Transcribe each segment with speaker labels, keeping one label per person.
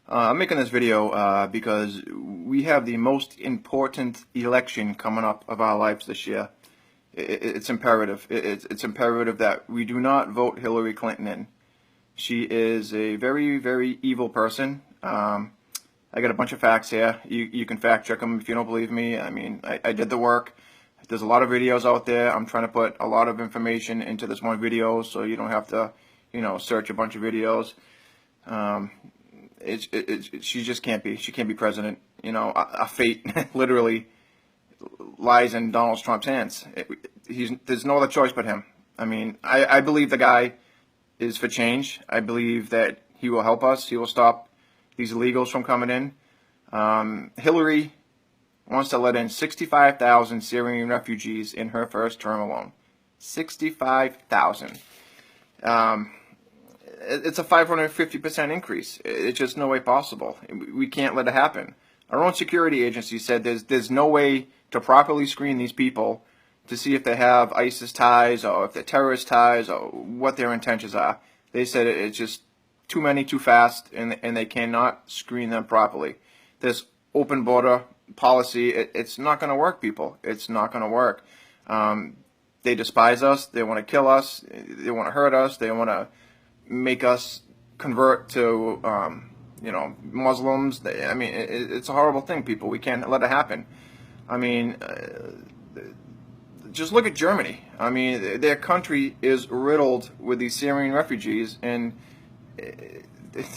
Speaker 1: I'm making this video because we have the most important election coming up of our lives this year. It's imperative. It's imperative that we do not vote Hillary Clinton in. She is a very, very evil person. I got a bunch of facts here. You can fact check them if you don't believe me. I mean, I did the work. There's a lot of videos out there. I'm trying to put a lot of information into this one video so you don't have to, search a bunch of videos. She just can't be. She can't be president. A fate literally lies in Donald Trump's hands. There's no other choice but him. I mean, I believe the guy is for change. I believe that he will help us. He will stop these illegals from coming in. Hillary wants to let in 65,000 Syrian refugees in her first term alone. 65,000. It's a 550% increase. It's just no way possible. We can't let it happen. Our own security agency said there's no way to properly screen these people to see if they have ISIS ties or if they're terrorist ties or what their intentions are. They said it's just too many, too fast, and they cannot screen them properly. This open border policy, it's not going to work, people. It's not going to work. They despise us. They want to kill us. They want to hurt us. They want to make us convert to, Muslims. I mean, it's a horrible thing, people. We can't let it happen. I mean, just look at Germany. I mean, their country is riddled with these Syrian refugees, and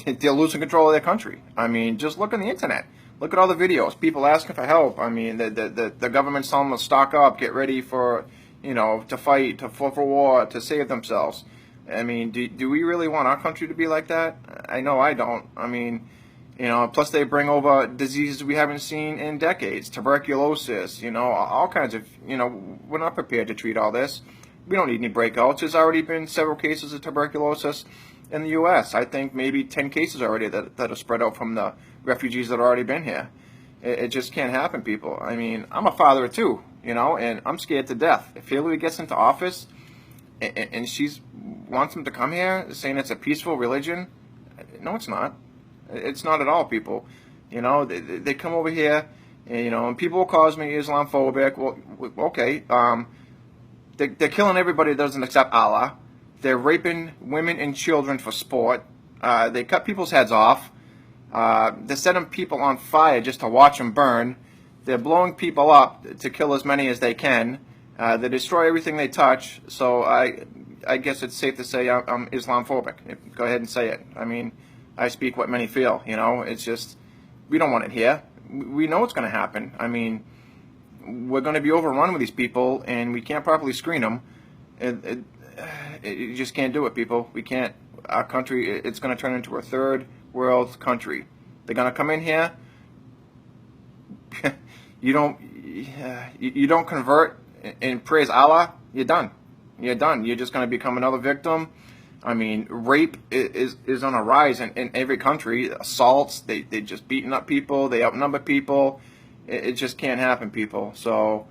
Speaker 1: they're losing control of their country. I mean, just look on the internet. Look at all the videos. People asking for help. I mean, the government's telling them to stock up, get ready for, to fight, for war, to save themselves. I mean, do we really want our country to be like that? I know I don't. I mean, plus they bring over diseases we haven't seen in decades, tuberculosis, all kinds of, we're not prepared to treat all this. We don't need any breakouts. There's already been several cases of tuberculosis in the U.S. I think maybe 10 cases already that have spread out from the refugees that have already been here. It just can't happen, people. I mean, I'm a father of two, and I'm scared to death. If Hillary gets into office and she wants them to come here saying it's a peaceful religion, no, it's not. It's not at all, people. They come over here, and people will call me Islamophobic. Well, okay. They're killing everybody that doesn't accept Allah. They're raping women and children for sport. They cut people's heads off. They're setting people on fire just to watch them burn. They're blowing people up to kill as many as they can. They destroy everything they touch. So I guess it's safe to say I'm Islamophobic. Go ahead and say it. I mean, I speak what many feel. It's just we don't want it here. We know what's going to happen. I mean, we're going to be overrun with these people, and we can't properly screen them. You just can't do it, people. We can't. Our country, it's going to turn into a third world country. They're going to come in here. You don't convert and praise Allah, you're done. You're done. You're just going to become another victim. I mean, rape is on a rise in every country. Assaults, they just beating up people. They outnumber people. It just can't happen, people. So,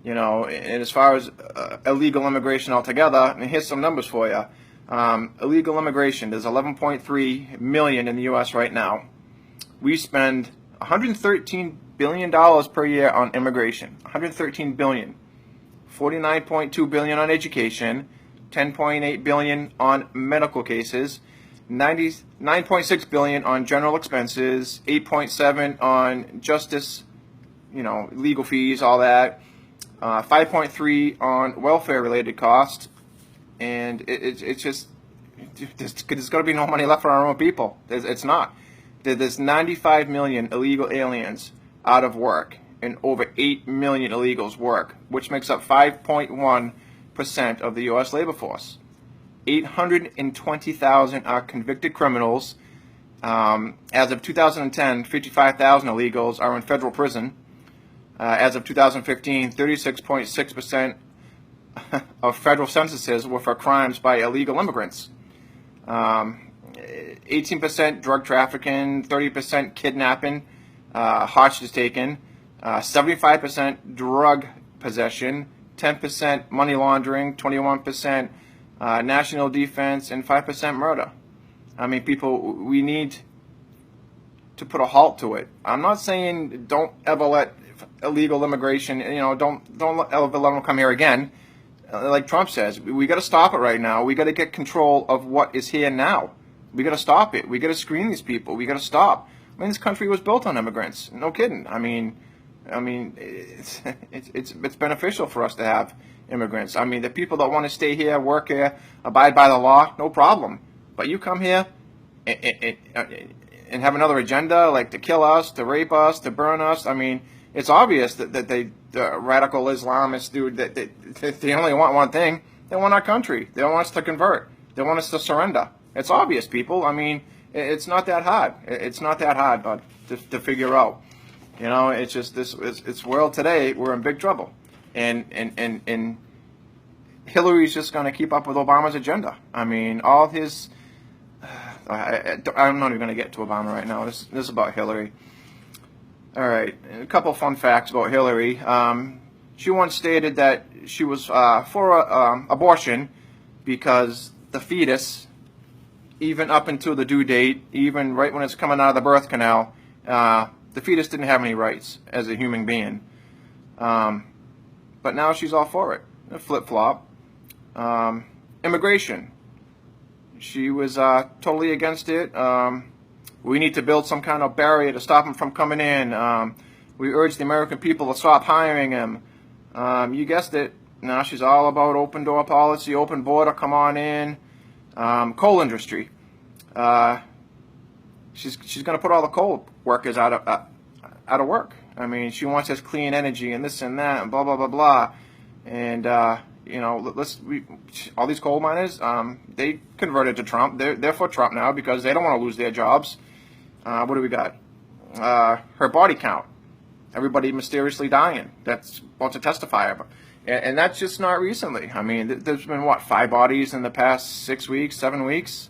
Speaker 1: and as far as illegal immigration altogether, and here's some numbers for you. Illegal immigration, there's 11.3 million in the U.S. right now. We spend $113 billion per year on immigration. $113 billion. $49.2 billion on education. $10.8 billion on medical cases. $99.6 billion on general expenses. $8.7 on justice, legal fees, all that. 5.3 on welfare-related costs, and it's just there's going to be no money left for our own people. It's not. There's 95 million illegal aliens out of work, and over 8 million illegals work, which makes up 5.1% of the U.S. labor force. 820,000 are convicted criminals. As of 2010, 55,000 illegals are in federal prison. As of 2015, 36.6% of federal sentences were for crimes by illegal immigrants. 18% drug trafficking, 30% kidnapping, hostage taken, 75% drug possession, 10% money laundering, 21% national defense, and 5% murder. I mean, people, we need to put a halt to it. I'm not saying don't ever let illegal immigration, don't ever let them come here again. Like Trump says, we got to stop it right now. We got to get control of what is here now. We got to stop it. We got to screen these people. We got to stop. I mean, this country was built on immigrants. No kidding. I mean, it's beneficial for us to have immigrants. I mean, the people that want to stay here, work here, abide by the law, no problem. But you come here and have another agenda, like to kill us, to rape us, to burn us. I mean, it's obvious that the radical Islamists, dude, that they only want one thing. They want our country. They don't want us to convert. They want us to surrender. It's obvious, people. I mean, it's not that hard. It's not that hard, but to figure out. It's just it's world today. We're in big trouble, and Hillary's just going to keep up with Obama's agenda. I mean, all his. I'm not even going to get to Obama right now. This is about Hillary. All right, a couple fun facts about Hillary. She once stated that she was for abortion because the fetus, even up until the due date, even right when it's coming out of the birth canal, the fetus didn't have any rights as a human being. But now she's all for it. A flip-flop. Immigration. She was totally against it. We need to build some kind of barrier to stop them from coming in. We urge the American people to stop hiring them. You guessed it. Now she's all about open door policy, open border, come on in. Coal industry. She's going to put all the coal workers out of work. I mean, she wants us clean energy and this and that and blah blah blah blah. And all these coal miners, they converted to Trump. They're for Trump now because they don't want to lose their jobs. What do we got? Her body count. Everybody mysteriously dying. That's wants to testify about. And that's just not recently. I mean, there's been, 5 bodies in the past 6 weeks, 7 weeks?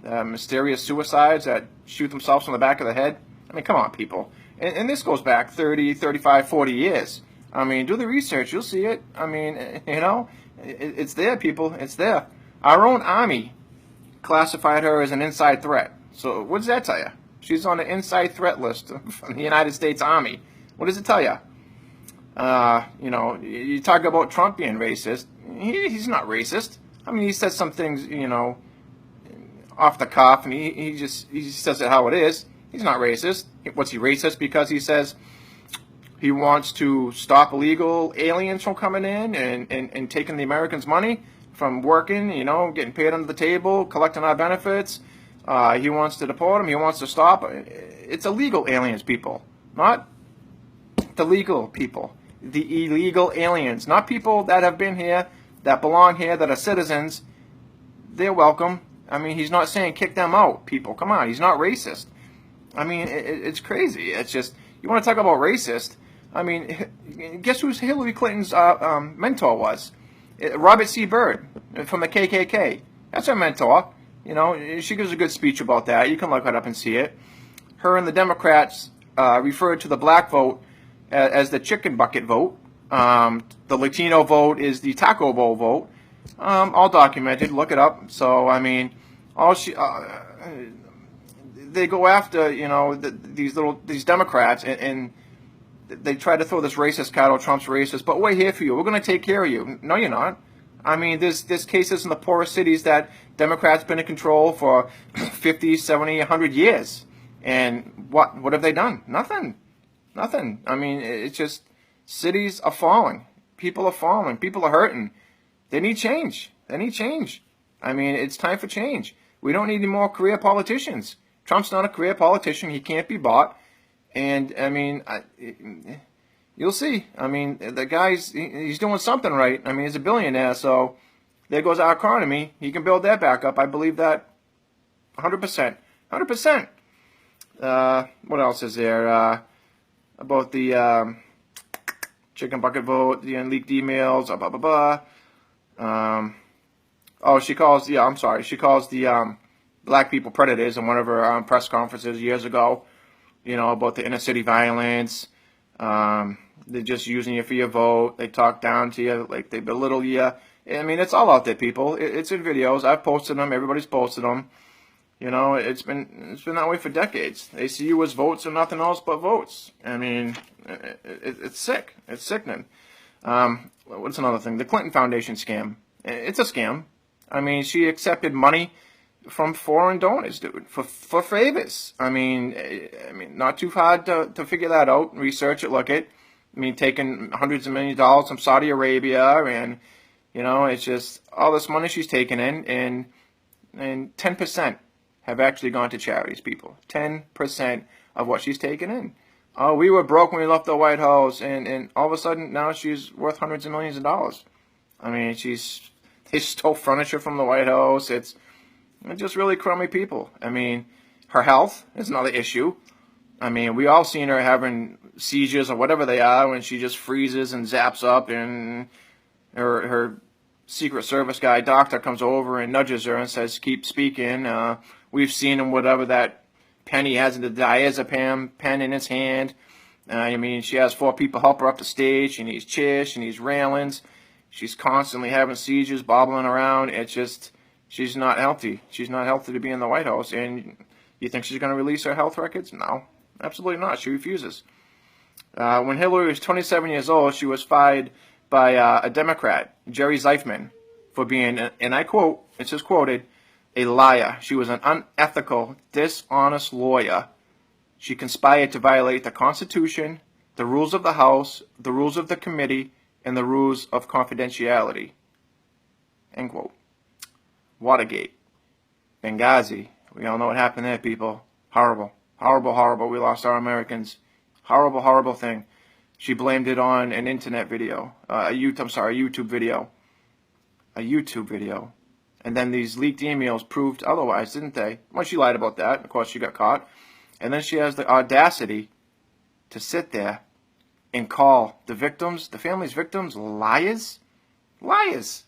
Speaker 1: Mysterious suicides that shoot themselves in the back of the head. I mean, come on, people. And this goes back 30, 35, 40 years. I mean, do the research. You'll see it. I mean, it's there, people. It's there. Our own Army classified her as an inside threat. So what does that tell you? She's on the inside threat list from the United States Army. What does it tell you? You talk about Trump being racist. He's not racist. I mean, he says some things, off the cuff, and he just says it how it is. He's not racist. What's he racist because he says he wants to stop illegal aliens from coming in and taking the Americans' money from working, getting paid under the table, collecting our benefits. He wants to deport them. He wants to stop. It's illegal aliens, people, not the legal people. The illegal aliens, not people that have been here, that belong here, that are citizens. They're welcome. I mean, he's not saying kick them out, people. Come on, he's not racist. I mean, it's crazy. It's just, you want to talk about racist. I mean, guess who Hillary Clinton's mentor was? Robert C. Byrd from the KKK. That's her mentor. She gives a good speech about that. You can look it up and see it. Her and the Democrats referred to the black vote as the chicken bucket vote. The Latino vote is the taco bowl vote. All documented. Look it up. So, I mean, they go after, these Democrats and they try to throw this racist card. Oh, Trump's racist, but we're here for you. We're going to take care of you. No, you're not. I mean, there's cases in the poorest cities that Democrats been in control for 50, 70, 100 years. And what have they done? Nothing. I mean, it's just cities are falling. People are falling. People are hurting. They need change. I mean, it's time for change. We don't need any more career politicians. Trump's not a career politician. He can't be bought. And, I mean, you'll see. I mean, the guy's, he's doing something right. I mean, he's a billionaire, so there goes our economy. He can build that back up. I believe that 100%. 100%. What else is there? About the chicken bucket vote, the leaked emails, blah, blah, blah. She calls the black people predators in one of her press conferences years ago, about the inner city violence. They're just using you for your vote. They talk down to you, like they belittle you. I mean, it's all out there, people. It's in videos. I've posted them. Everybody's posted them. You know, it's been that way for decades. They see you as votes and nothing else but votes. I mean, it's sick. It's sickening. What's another thing? The Clinton Foundation scam. It's a scam. I mean, she accepted money from foreign donors, dude, for favors. I mean, not too hard to figure that out, research it, look it. I mean, taking hundreds of millions of dollars from Saudi Arabia, and you know, it's just all this money she's taken in, and 10% have actually gone to charities, people. 10% of what she's taken in. Oh, we were broke when we left the White House, and all of a sudden now she's worth hundreds of millions of dollars. I mean, they stole furniture from the White House. It's just really crummy people. I mean, her health is another issue. I mean, we all seen her having seizures or whatever they are when she just freezes and zaps up, and her Secret Service guy, doctor, comes over and nudges her and says, keep speaking. We've seen him, whatever that pen he has in the diazepam pen in his hand. I mean, she has 4 people help her up the stage. She needs chairs, she needs railings. She's constantly having seizures, bobbling around. It's just, she's not healthy. She's not healthy to be in the White House. And you think she's going to release her health records? No, absolutely not. She refuses. When Hillary was 27 years old, she was fired by a Democrat, Jerry Zeifman, for being, and I quote, it's just quoted, a liar. She was an unethical, dishonest lawyer. She conspired to violate the Constitution, the rules of the House, the rules of the committee, and the rules of confidentiality. End quote. Watergate. Benghazi. We all know what happened there, people. Horrible. Horrible, horrible. We lost our Americans. Horrible, horrible thing. She blamed it on an internet video. A YouTube video. A YouTube video. And then these leaked emails proved otherwise, didn't they? Well, she lied about that. Of course, she got caught. And then she has the audacity to sit there and call the victims, the family's victims, liars? Liars.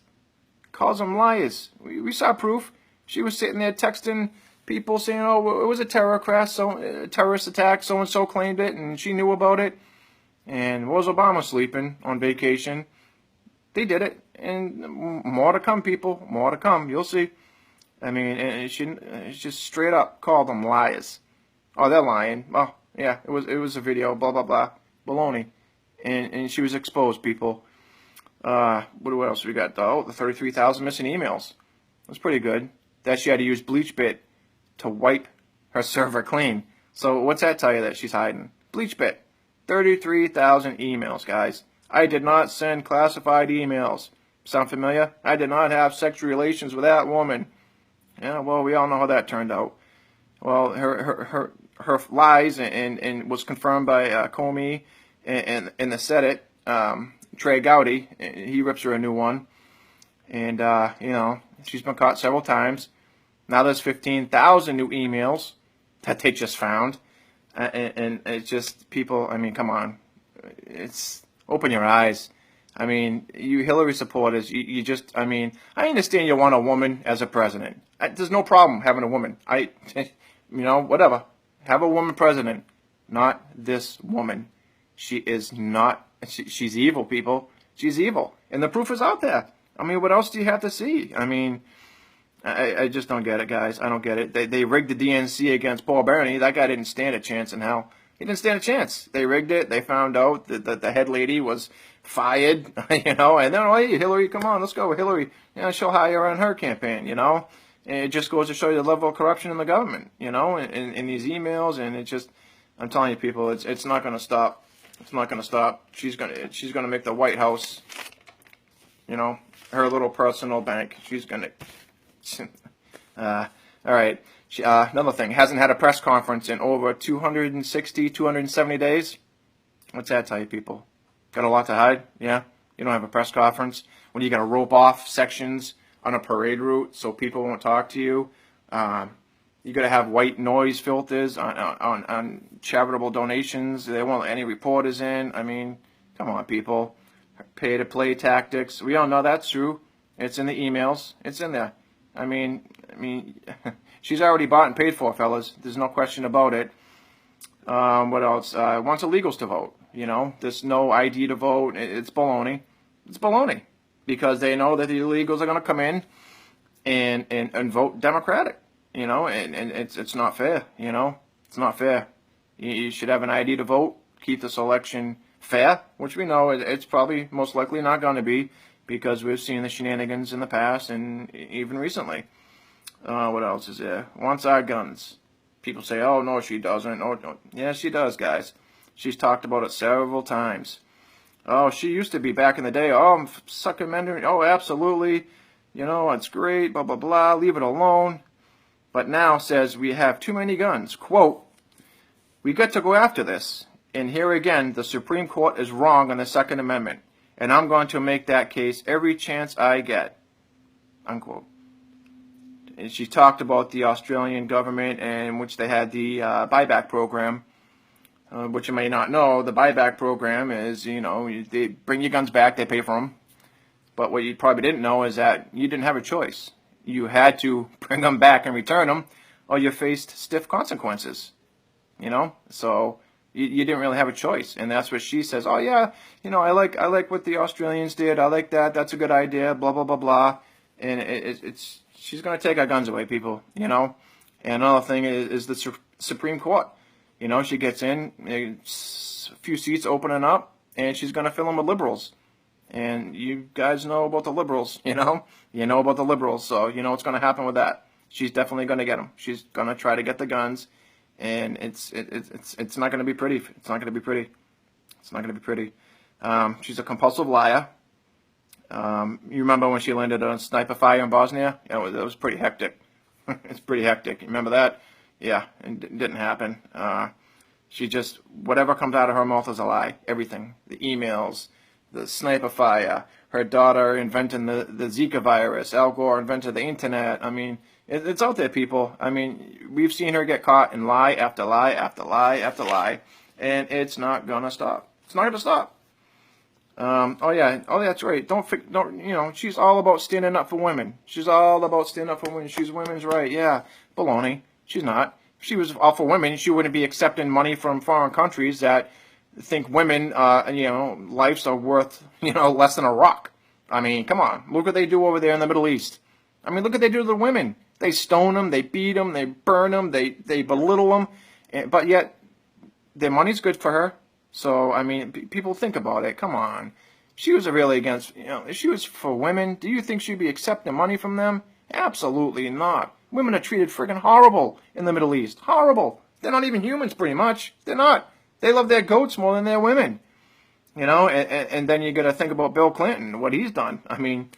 Speaker 1: Calls them liars. We saw proof. She was sitting there texting people saying, oh, it was a terrorist attack, so-and-so claimed it, and she knew about it. And was Obama sleeping on vacation? They did it. And more to come, people. More to come. You'll see. I mean, it's just straight up called them liars. Oh, they're lying. Well, yeah, it was a video, blah, blah, blah. Baloney. And she was exposed, people. What else we got, though? The 33,000 missing emails. That's pretty good. That she had to use BleachBit to wipe her server clean. So what's that tell you that she's hiding? BleachBit. 33,000 emails, guys. I did not send classified emails. Sound familiar? I did not have sexual relations with that woman. Yeah, well, we all know how that turned out. Well, her lies and was confirmed by Comey and the Senate. Trey Gowdy, he rips her a new one. And, you know, she's been caught several times. Now there's 15,000 new emails that they just found. And it's just, people, I mean, come on. It's, open your eyes. I mean, you Hillary supporters, you just, I mean, I understand you want a woman as a president. There's no problem having a woman. You know, whatever. Have a woman president. Not this woman. She is not, she's evil, people. She's evil. And the proof is out there. I mean, what else do you have to see? I mean, I just don't get it, guys. I don't get it. They rigged the DNC against Paul Bearney. That guy didn't stand a chance in hell. He didn't stand a chance. They rigged it. They found out that the head lady was fired, you know. And then, oh, hey, Hillary, come on, let's go. Hillary, you know, she'll hire on her campaign, you know. And it just goes to show you the level of corruption in the government, you know, in these emails. And it just, I'm telling you, people, it's not going to stop. It's not going to stop. She's gonna make the White House, you know, her little personal bank. She's going to. All right. Another thing, hasn't had a press conference in over 260, 270 days. What's that tell you, people? Got a lot to hide? Yeah? You don't have a press conference? When you got to rope off sections on a parade route so people won't talk to you? You got to have white noise filters on charitable donations. They won't let any reporters in. I mean, come on, people. Pay-to-play tactics. We all know that's true. It's in the emails. It's in there. I mean, she's already bought and paid for, fellas. There's no question about it. What else? Wants illegals to vote. You know, there's no ID to vote. It's baloney. It's baloney. Because they know that the illegals are going to come in and vote Democratic. and it's not fair. It's not fair. You should have an ID to vote. Keep this election fair, which we know it's probably most likely not going to be because we've seen the shenanigans in the past and even recently. What else is there? Wants our guns. People say, oh, no, she doesn't. No. Yeah, she does, guys. She's talked about it several times. Oh, she used to be back in the day. Oh, I'm sucking men. Oh, absolutely. It's great, blah, blah, blah. Leave it alone. But now says we have too many guns. Quote, we got to go after this. And here again, the Supreme Court is wrong on the Second Amendment. And I'm going to make that case every chance I get. Unquote. And she talked about the Australian government in which they had the buyback program, which you may not know. The buyback program is, they bring your guns back, they pay for them. But what you probably didn't know is that you didn't have a choice. You had to bring them back and return them, or you faced stiff consequences. So you didn't really have a choice. And that's what she says. Oh yeah, I like what the Australians did. I like that. That's a good idea. Blah blah blah blah. And she's going to take our guns away, people. And another thing is the Supreme Court. She gets in, a few seats opening up, and she's going to fill them with liberals. And you guys know about the liberals, You know about the liberals, so you know what's going to happen with that. She's definitely going to get them. She's going to try to get the guns, and it's not going to be pretty. It's not going to be pretty. It's not going to be pretty. She's a compulsive liar. You remember when she landed a sniper fire in Bosnia? It was pretty hectic. It's pretty hectic. You remember that? Yeah, it didn't happen. She just, whatever comes out of her mouth is a lie. Everything. The emails, the sniper fire, her daughter inventing the Zika virus, Al Gore invented the internet. I mean, it's out there, people. I mean, we've seen her get caught in lie after lie after lie after lie, and it's not going to stop. It's not going to stop. Oh that's right. Don't, she's all about standing up for women. She's all about standing up for women. She's women's right. Yeah, baloney. She's not. If she was all for women, she wouldn't be accepting money from foreign countries that think women, lives are worth, less than a rock. I mean, come on. Look what they do over there in the Middle East. I mean, look what they do to the women. They stone them, they beat them, they burn them, they belittle them, but yet their money's good for her. So, I mean, people think about it. Come on. She was really against, if she was for women, do you think she'd be accepting money from them? Absolutely not. Women are treated friggin' horrible in the Middle East. Horrible. They're not even humans, pretty much. They're not. They love their goats more than their women. And then you got to think about Bill Clinton, what he's done. I mean,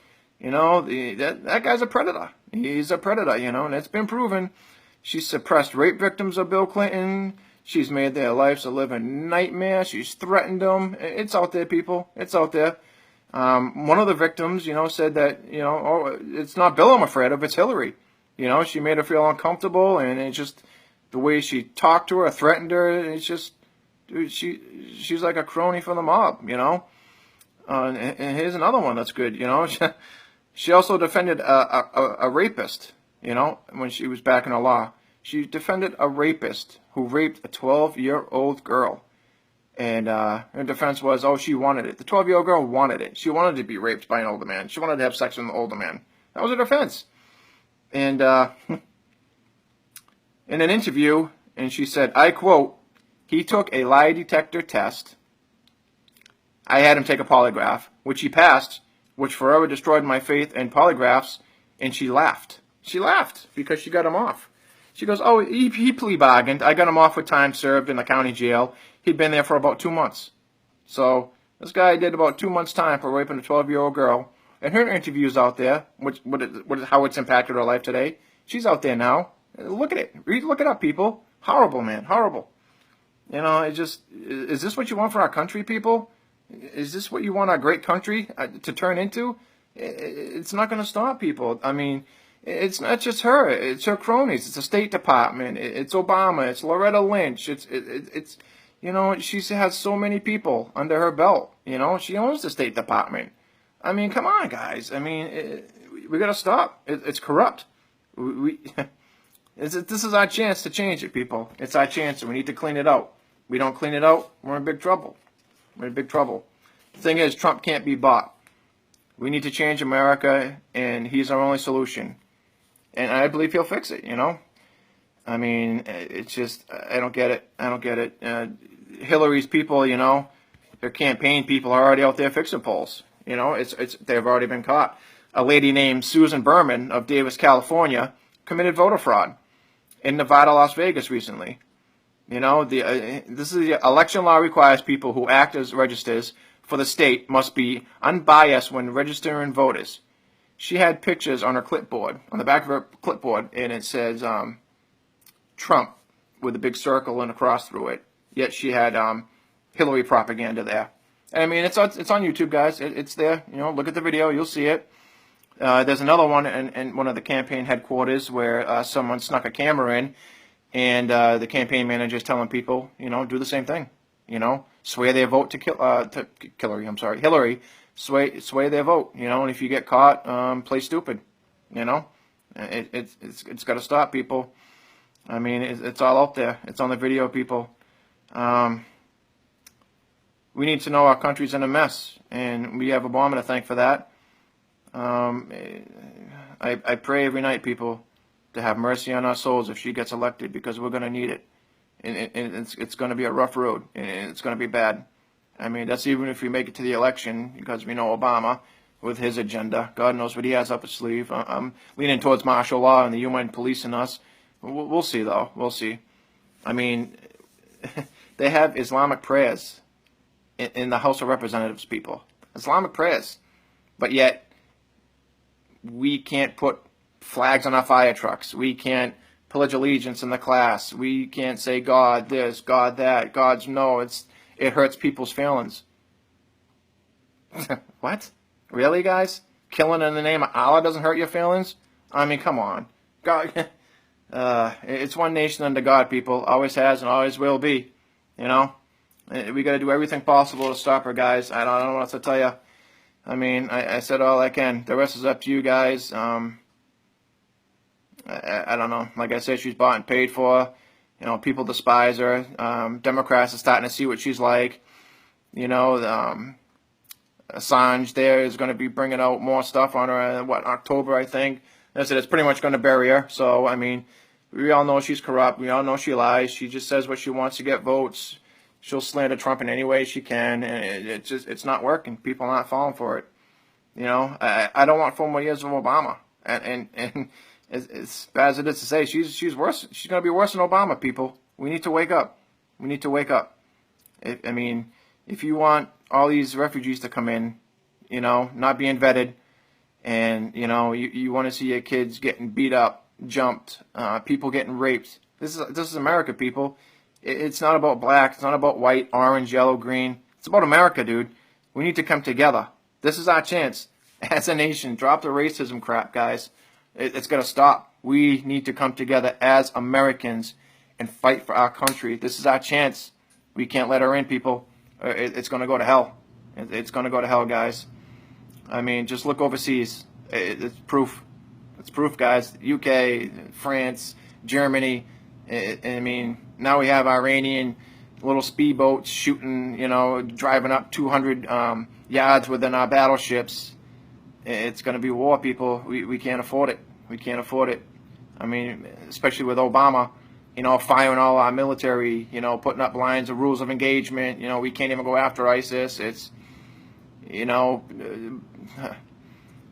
Speaker 1: that guy's a predator. He's a predator, and it's been proven. She's suppressed rape victims of Bill Clinton. She's made their lives a living nightmare. She's threatened them. It's out there, people. It's out there. One of the victims, said that, oh, it's not Bill I'm afraid of, it's Hillary. She made her feel uncomfortable, and it's just the way she talked to her, threatened her. It's just, dude, she's like a crony for the mob, and here's another one that's good, She also defended a rapist, when she was back in the law. She defended a rapist who raped a 12-year-old girl. And her defense was, oh, she wanted it. The 12-year-old girl wanted it. She wanted to be raped by an older man. She wanted to have sex with an older man. That was her defense. And in an interview, and she said, I quote, he took a lie detector test. I had him take a polygraph, which he passed, which forever destroyed my faith in polygraphs, and she laughed. She laughed because she got him off. She goes, oh, he plea bargained. I got him off with time served in the county jail. He'd been there for about 2 months. So this guy did about 2 months' time for raping a 12-year-old girl. And her interview's out there, how it's impacted her life today. She's out there now. Look at it. Look it up, people. Horrible, man. Horrible. Is this what you want for our country, people? Is this what you want our great country to turn into? It's not going to stop, people. I mean, it's not just her. It's her cronies. It's the State Department. It's Obama. It's Loretta Lynch. It's she has so many people under her belt. She owns the State Department. I mean, come on, guys. I mean, we got to stop. It's corrupt. This is our chance to change it, people. It's our chance, and we need to clean it out. We don't clean it out, we're in big trouble. We're in big trouble. The thing is, Trump can't be bought. We need to change America, and he's our only solution. And I believe he'll fix it, I mean, it's just, I don't get it. I don't get it. Hillary's people, you know, their campaign people are already out there fixing polls. You know, they've already been caught. A lady named Susan Berman of Davis, California, committed voter fraud in Nevada, Las Vegas recently. You know, this is the election law requires people who act as registers for the state must be unbiased when registering voters. She had pictures on her clipboard, on the back of her clipboard, and it says Trump with a big circle and a cross through it. Yet she had Hillary propaganda there. And I mean, it's on YouTube, guys. It's there. You know, look at the video, you'll see it. There's another one in one of the campaign headquarters where someone snuck a camera in, and the campaign manager is telling people, you know, do the same thing. You know, sway their vote to Hillary. Sway their vote. You know, and if you get caught, play stupid. You know, it's got to stop, people. I mean, it's all out there. It's on the video, people. We need to know our country's in a mess, and we have Obama to thank for that. I pray every night, people, to have mercy on our souls if she gets elected, because we're going to need it. And it's going to be a rough road, and it's going to be bad. I mean, that's even if we make it to the election, because we know Obama with his agenda. God knows what he has up his sleeve. I'm leaning towards martial law and the UN policing us. We'll see, though. We'll see. I mean, they have Islamic prayers in the House of Representatives, people. Islamic prayers. But yet, we can't put flags on our fire trucks. We can't pledge allegiance in the class. We can't say God this, God that, God's no. It hurts people's feelings. What? Really, guys? Killing in the name of Allah doesn't hurt your feelings? I mean, come on. God, it's one nation under God, people. Always has and always will be. You know? We got to do everything possible to stop her, guys. I don't know what else to tell you. I mean, I said all I can. The rest is up to you guys. I don't know. Like I said, she's bought and paid for. You know, people despise her. Democrats are starting to see what she's like. You know, Assange there is going to be bringing out more stuff on her in, October, I think. I said it's pretty much going to bury her. So, I mean, we all know she's corrupt. We all know she lies. She just says what she wants to get votes. She'll slander Trump in any way she can, and it's not working. People are not falling for it. You know, I don't want 4 more years of Obama. And as bad as it is to say, she's worse. She's going to be worse than Obama, people. We need to wake up. We need to wake up. I mean, if you want all these refugees to come in, you know, not being vetted, and, you know, you want to see your kids getting beat up, jumped, people getting raped. This is America, people. It's not about black. It's not about white, orange, yellow, green. It's about America, dude. We need to come together. This is our chance as a nation. Drop the racism crap, guys. It's got to stop. We need to come together as Americans and fight for our country. This is our chance. We can't let her in, people. It's going to go to hell. It's going to go to hell, guys. I mean, just look overseas. It's proof. It's proof, guys. UK, France, Germany. I mean, now we have Iranian little speedboats shooting, you know, driving up 200 yards within our battleships. It's going to be war, people. We can't afford it. We can't afford it. I mean, especially with Obama, you know, firing all our military, you know, putting up lines of rules of engagement. You know, we can't even go after ISIS. It's, you know,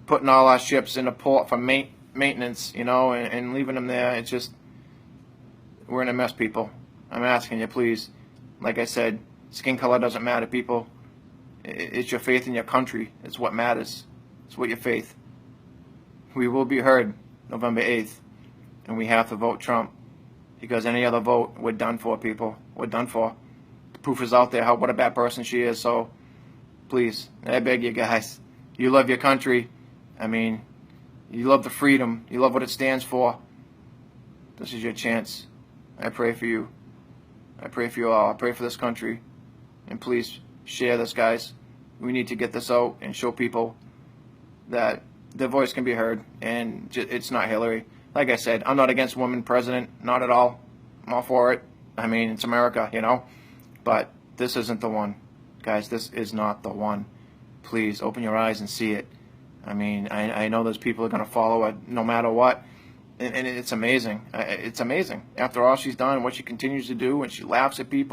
Speaker 1: putting all our ships in a port for maintenance, you know, and leaving them there. It's just, we're in a mess, people. I'm asking you, please. Like I said, skin color doesn't matter, people. It's your faith in your country. It's what matters. It's what your faith. We will be heard November 8th, and we have to vote Trump, because any other vote, we're done for, people. We're done for. The proof is out there what a bad person she is, so please, I beg you guys, you love your country. I mean, you love the freedom. You love what it stands for. This is your chance. I pray for you. I pray for you all. I pray for this country. And please share this, guys. We need to get this out and show people that their voice can be heard. And it's not Hillary. Like I said, I'm not against women president. Not at all. I'm all for it. I mean, it's America, you know. But this isn't the one. Guys, this is not the one. Please, open your eyes and see it. I mean, I know those people are going to follow it no matter what. and it's amazing. It's amazing. After all she's done and what she continues to do, and she laughs at people.